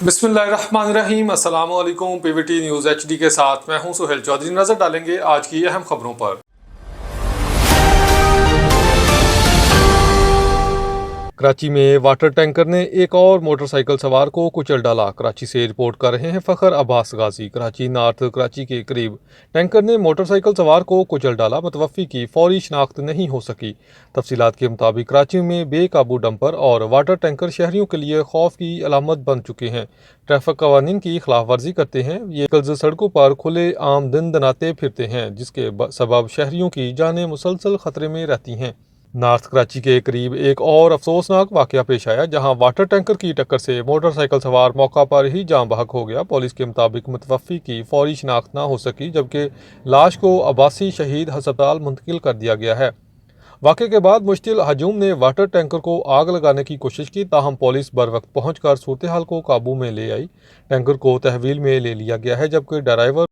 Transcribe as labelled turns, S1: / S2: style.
S1: बिस्मिल्लाहिर्रहमानिर्रहीम अस्सलाम वालेकुम। पीवीटी न्यूज़ एचडी के साथ मैं हूं सुहेल चौधरी। नजर डालेंगे आज की अहम खबरों पर। कराची में वाटर टैंकर ने एक और मोटरसाइकिल सवार को कुचल डाला। कराची से रिपोर्ट कर रहे हैं फ़खर अब्बास गाजी। कराची नॉर्थ कराची के करीब टैंकर ने मोटरसाइकिल सवार को कुचल डाला। मुतवफ़्फ़ी की फौरी शनाख्त नहीं हो सकी। तफसीलात के मुताबिक कराची में बेकाबू डंपर और वाटर टैंकर शहरियों के लिए खौफ की अलामत बन चुके हैं। ट्रैफिक कवानीन की खिलाफ वर्जी करते हैं। ये व्हीकल्स सड़कों पर खुले आम दिन दनाते फिरते हैं, जिसके सबब शहरियों की जानें मुसलसल खतरे में रहती हैं। नॉर्थ कराची के करीब एक और अफसोसनाक वाकया पेश आया, जहां वाटर टैंकर की टक्कर से मोटरसाइकिल सवार मौका पर ही जाँ बहक हो गया। पुलिस के मुताबिक मुतवफ़्फ़ी की फौरी शनाख्त न हो सकी, जबकि लाश को अब्बासी शहीद अस्पताल मुंतकिल कर दिया गया है। वाक़े के बाद मुश्तिल हजूम ने वाटर टैंकर को आग लगाने की कोशिश की, ताहम पुलिस बर वक्त पहुँच कर सूरत हाल को काबू में ले आई। टैंकर को तहवील में ले लिया गया है, जबकि ड्राइवर